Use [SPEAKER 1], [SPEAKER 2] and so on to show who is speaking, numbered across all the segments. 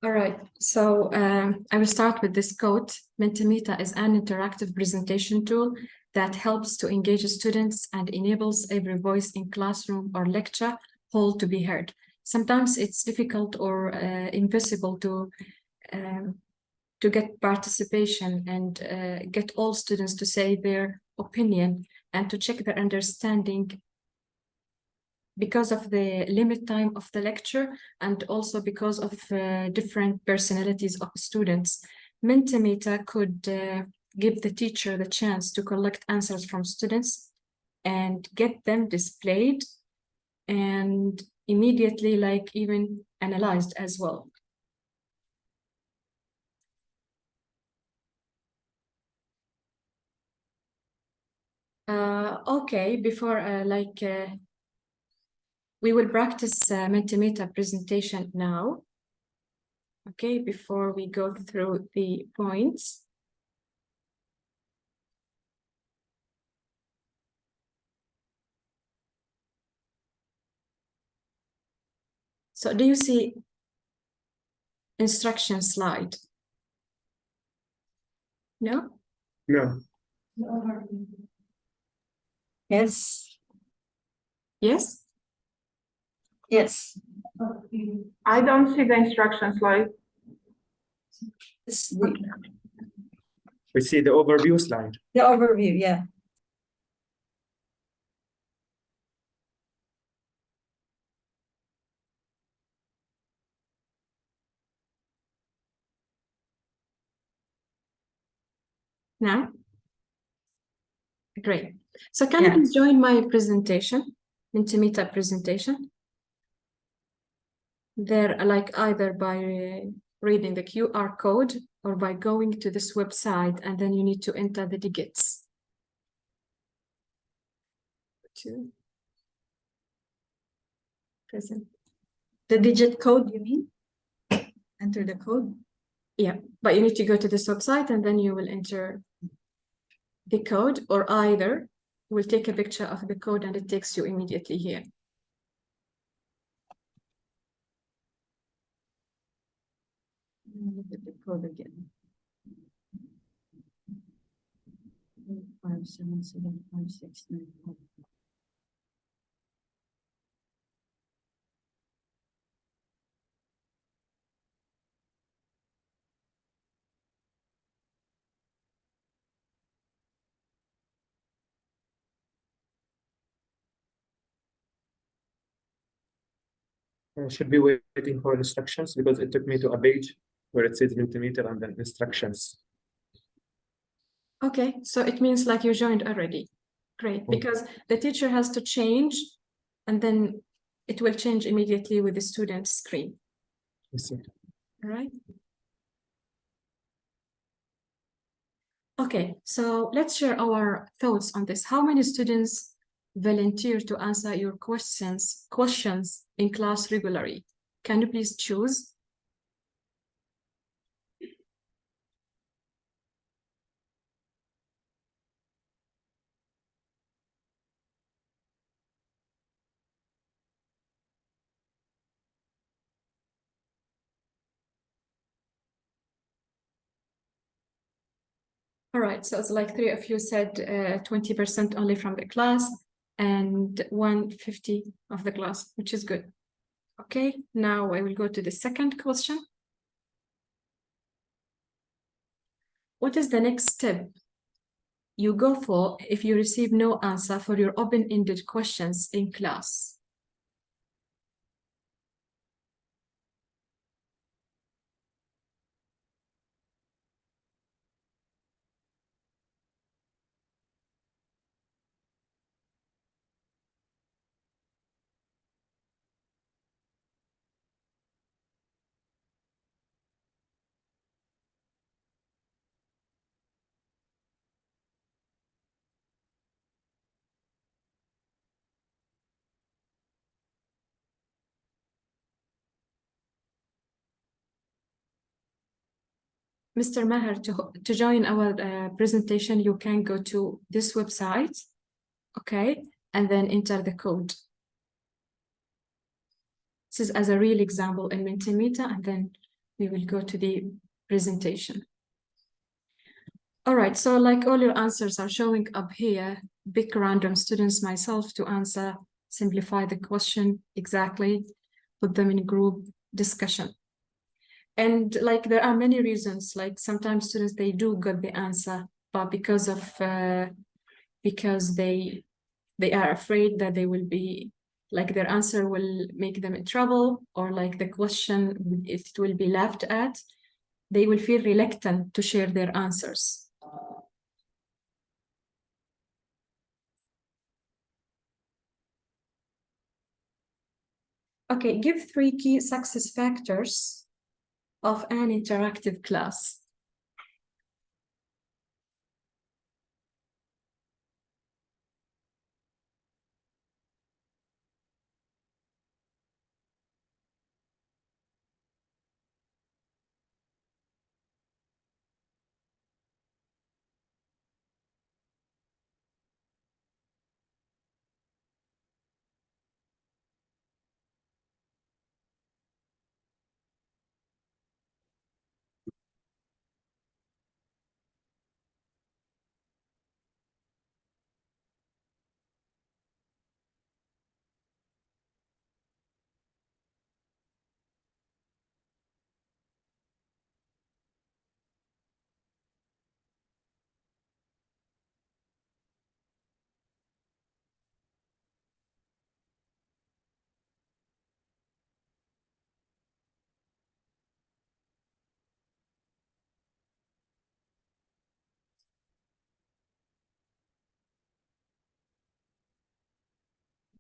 [SPEAKER 1] All right, so I will start with this quote. Mentimeter is an interactive presentation tool that helps to engage students and enables every voice in classroom or lecture hall to be heard. Sometimes it's difficult or impossible to get participation and get all students to say their opinion and to check their understanding because of the limit time of the lecture and also because of different personalities of students. Mentimeter could give the teacher the chance to collect answers from students and get them displayed and immediately even analyzed as well. Okay, before we will practice Mentimeter presentation now. Okay, before we go through the points. So do you see instruction slide? No?
[SPEAKER 2] No.
[SPEAKER 3] Yes.
[SPEAKER 1] Yes?
[SPEAKER 3] Yes.
[SPEAKER 4] I don't see the instruction slide.
[SPEAKER 2] We see the overview slide.
[SPEAKER 3] The overview, yeah.
[SPEAKER 1] Now? Great. So can you please join my presentation, Mentimeter presentation? There, either by reading the QR code or by going to this website, and then you need to enter the digits. Present.
[SPEAKER 3] The digit code, you mean? Enter the code?
[SPEAKER 1] Yeah, but you need to go to this website and then you will enter the code, or either we'll take a picture of the code and it takes you immediately here.
[SPEAKER 3] Look at the code again. 5775694.
[SPEAKER 2] I should be waiting for instructions because it took me to a page where it says Mentimeter and then instructions.
[SPEAKER 1] Okay, so it means you joined already. Great, because the teacher has to change and then it will change immediately with the student screen.
[SPEAKER 2] Yes, sir.
[SPEAKER 1] All right. Okay, so let's share our thoughts on this. How many students volunteer to answer your questions in class regularly? Can you please choose? All right, so it's 3 of you said 20% only from the class and 150 of the class, which is good. Okay, now I will go to the second question. What is the next step you go for if you receive no answer for your open-ended questions in class? Mr. Maher, to join our presentation, you can go to this website, okay, and then enter the code. This is as a real example in Mentimeter, and then we will go to the presentation. All right, so like all your answers are showing up here, pick random students myself to answer, simplify the question exactly, put them in group discussion. And like there are many reasons, like sometimes students, they do get the answer, but because they are afraid that they will be, like their answer will make them in trouble, or like the question, it will be laughed at, they will feel reluctant to share their answers. Okay, give 3 key success factors of an interactive class.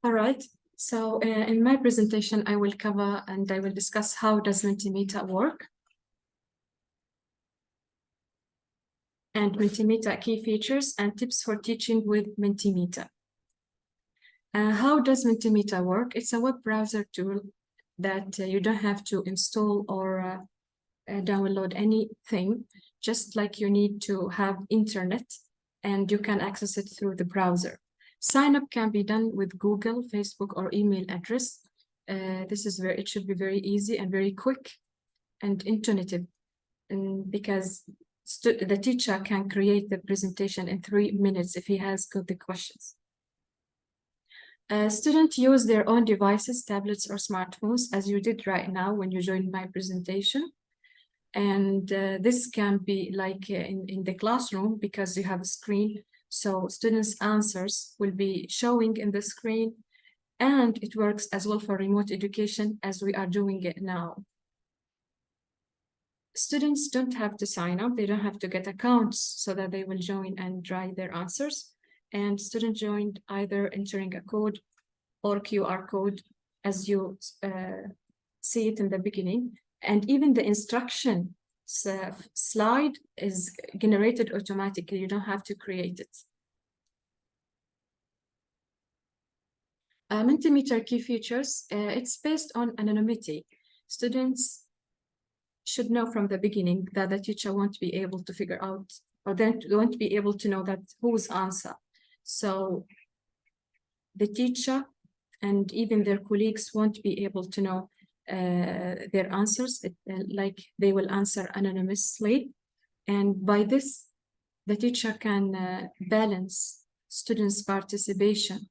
[SPEAKER 1] All right, so in my presentation, I will cover and I will discuss how does Mentimeter work, and Mentimeter key features and tips for teaching with Mentimeter. How does Mentimeter work? It's a web browser tool that you don't have to install or download anything, just like you need to have internet and you can access it through the browser. Sign up can be done with Google, Facebook, or email address. It should be very easy and very quick and intuitive, and because the teacher can create the presentation in 3 minutes if he has got the questions. Students use their own devices, tablets, or smartphones, as you did right now when you joined my presentation. And this can be like in the classroom because you have a screen. So students' answers will be showing in the screen, and it works as well for remote education as we are doing it now. Students don't have to sign up. They don't have to get accounts so that they will join and write their answers. And students joined either entering a code or QR code as you see it in the beginning. And even the instruction slide is generated automatically. You don't have to create it. Mentimeter key features, it's based on anonymity. Students should know from the beginning that the teacher won't be able to figure out, or then won't be able to know that whose answer. So the teacher and even their colleagues won't be able to know their answers, like they will answer anonymously. And by this, the teacher can balance students' participation,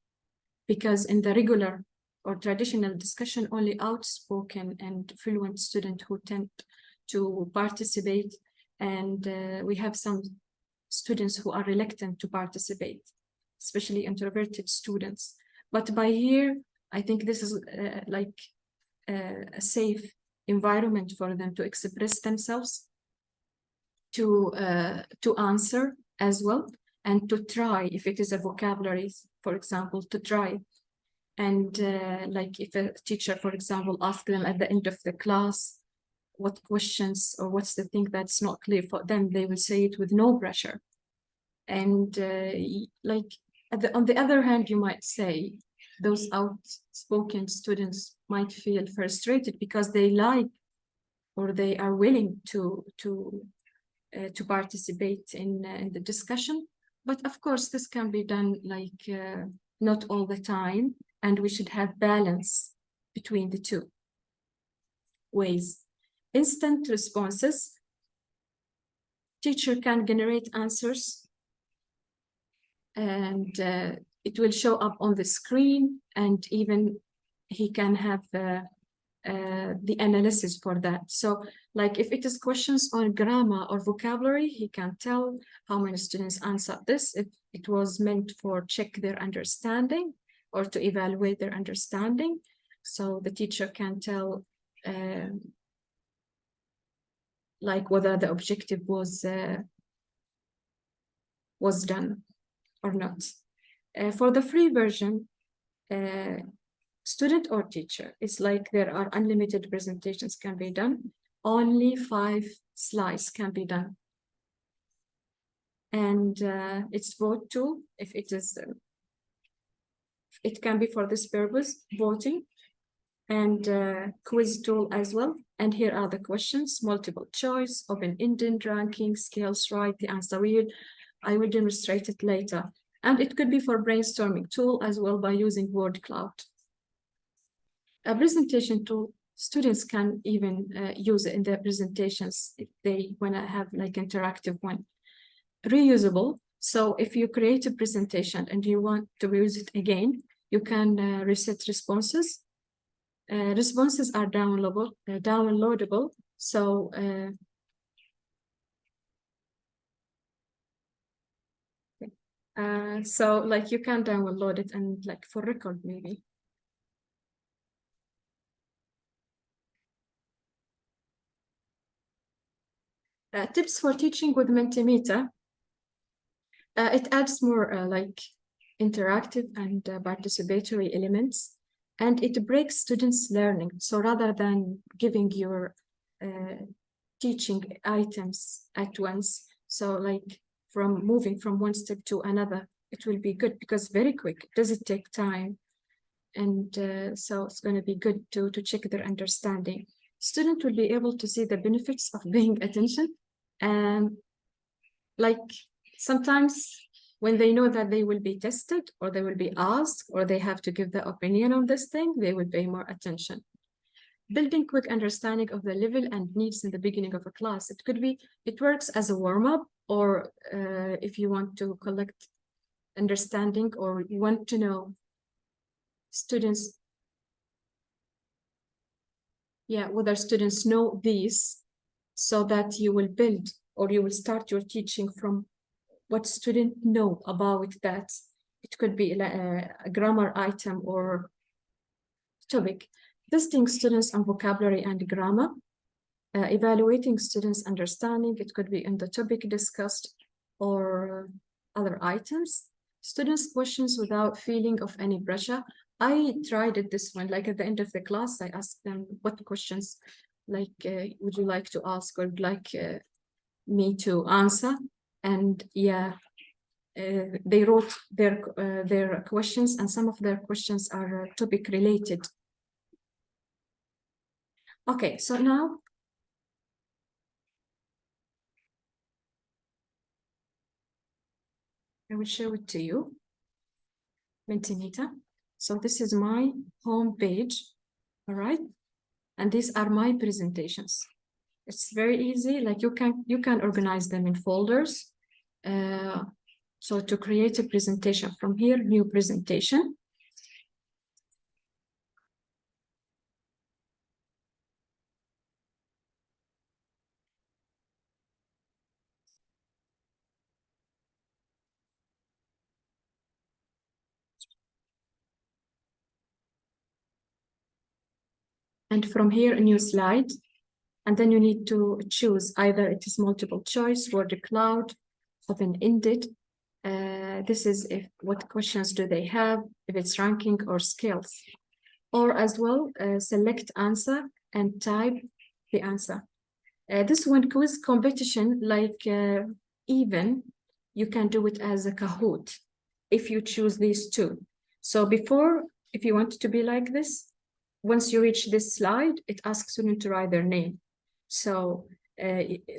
[SPEAKER 1] because in the regular or traditional discussion, only outspoken and fluent students who tend to participate, and we have some students who are reluctant to participate, especially introverted students. But by here, I think this is a safe environment for them to express themselves, to answer as well, and to try, if it is a vocabulary, for example, to try. And like if a teacher, for example, asks them at the end of the class, what questions or what's the thing that's not clear for them, they will say it with no pressure. And like on the other hand, you might say those outspoken students might feel frustrated because they like or they are willing to participate in the discussion. But of course, this can be done like not all the time, and we should have balance between the two ways. instant responses. Teacher can generate answers and it will show up on the screen, and even he can have the analysis for that. So like if it is questions on grammar or vocabulary, he can tell how many students answered this, if it was meant for check their understanding or to evaluate their understanding. So the teacher can tell like whether the objective was done or not. For the free version, student or teacher, it's like there are unlimited presentations can be done. Only 5 slides can be done. And it's vote tool if it is, it can be for this purpose, voting, and quiz tool as well. And here are the questions: multiple choice, open-ended, ranking, scales, right, the answer. I will demonstrate it later. And it could be for brainstorming tool as well by using word cloud. A presentation tool, students can even use it in their presentations if they want to have like interactive one. Reusable. So if you create a presentation and you want to use it again, you can reset responses. Responses are downloadable. So so like you can download it and like for record maybe. Tips for teaching with Mentimeter. It adds more like interactive and participatory elements, and it breaks students' learning. So rather than giving your teaching items at once, so like from moving from one step to another, it will be good because very quick. Does it take time? And so it's going to be good to check their understanding. Student will be able to see the benefits of paying attention, and like sometimes when they know that they will be tested or they will be asked or they have to give their opinion on this thing, they will pay more attention. Building quick understanding of the level and needs in the beginning of a class. It could be, it works as a warm-up, or if you want to collect understanding or you want to know students, whether students know these, so that you will build or you will start your teaching from what students know about that. It could be a grammar item or topic. Testing students on vocabulary and grammar. Evaluating students' understanding. It could be in the topic discussed or other items. Students' questions without feeling of any pressure. I tried it this one, like at the end of the class, I asked them what questions like would you like to ask or would like me to answer, and they wrote their questions, and some of their questions are topic related. Okay, so now I will show it to you. Mentimeter. So this is my home page, all right? And these are my presentations. It's very easy, like you can organize them in folders. So to create a presentation from here, new presentation. And from here, a new slide. And then you need to choose either it is multiple choice, word cloud, open-ended. This is what questions do they have, if it's ranking or scales. Or as well, select answer and type the answer. This one quiz competition, like even, you can do it as a Kahoot if you choose these two. So before, if you want to be like this, once you reach this slide, it asks students to write their name. So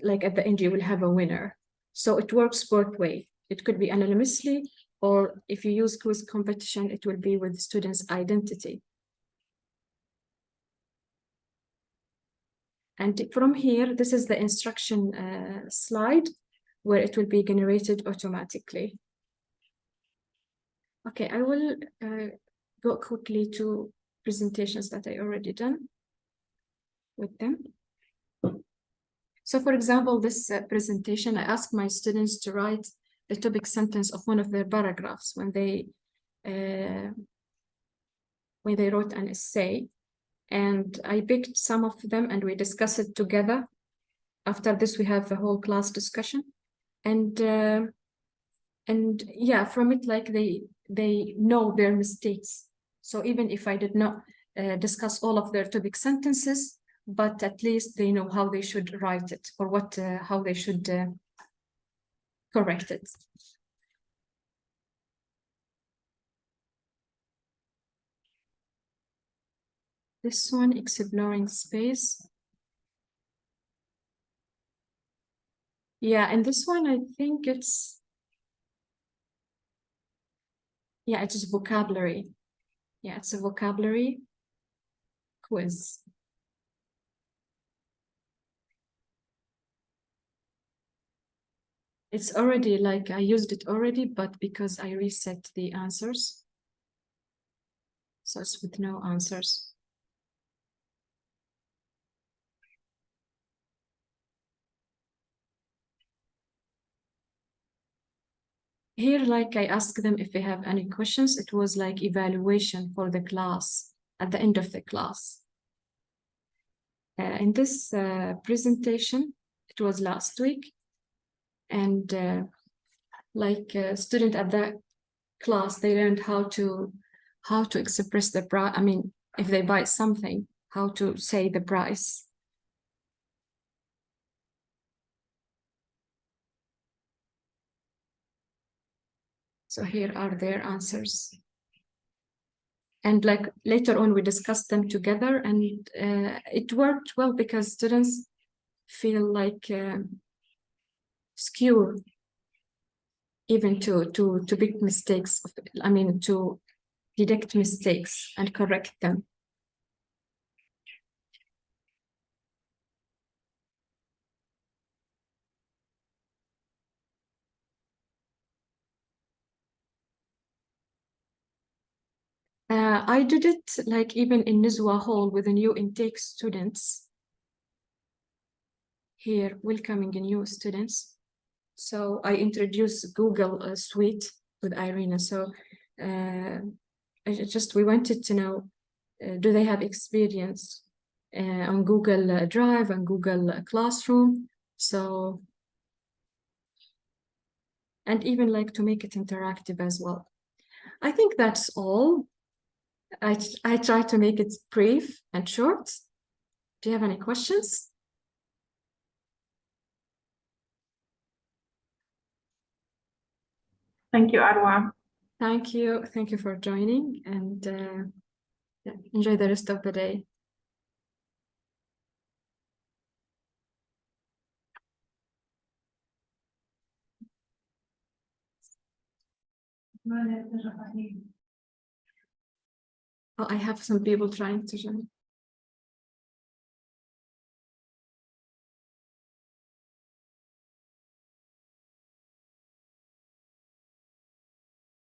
[SPEAKER 1] like at the end, you will have a winner. So it works both ways. It could be anonymously, or if you use quiz competition, it will be with students' identity. And from here, this is the instruction slide where it will be generated automatically. Okay, I will go quickly to presentations that I already done with them. So for example, this presentation, I asked my students to write the topic sentence of one of their paragraphs when they wrote an essay. And I picked some of them and we discussed it together. After this, we have a whole class discussion. And yeah, from it, like they know their mistakes. So even if I did not discuss all of their topic sentences, but at least they know how they should write it or how they should correct it. This one, exploring space. Yeah, and this one, I think it's vocabulary. Yeah, it's a vocabulary quiz. It's already like I used it already, but because I reset the answers. So it's with no answers. Here, like I asked them if they have any questions, it was like evaluation for the class at the end of the class. In this presentation, it was last week. And like a student at the class, they learned how to express the price. I mean, if they buy something, how to say the price. So here are their answers. And like later on, we discussed them together and it worked well because students feel like secure even to pick mistakes. I mean, to detect mistakes and correct them. I did it like even in Nizwa Hall with the new intake students. Here, welcoming new students. So I introduced Google Suite with Irina. So we wanted to know, do they have experience on Google Drive and Google Classroom? So, and even like to make it interactive as well. I think that's all. I try to make it brief and short. Do you have any questions?
[SPEAKER 4] Thank you, Arwa.
[SPEAKER 1] Thank you. Thank you for joining and enjoy the rest of the day. Oh, I have some people trying to join.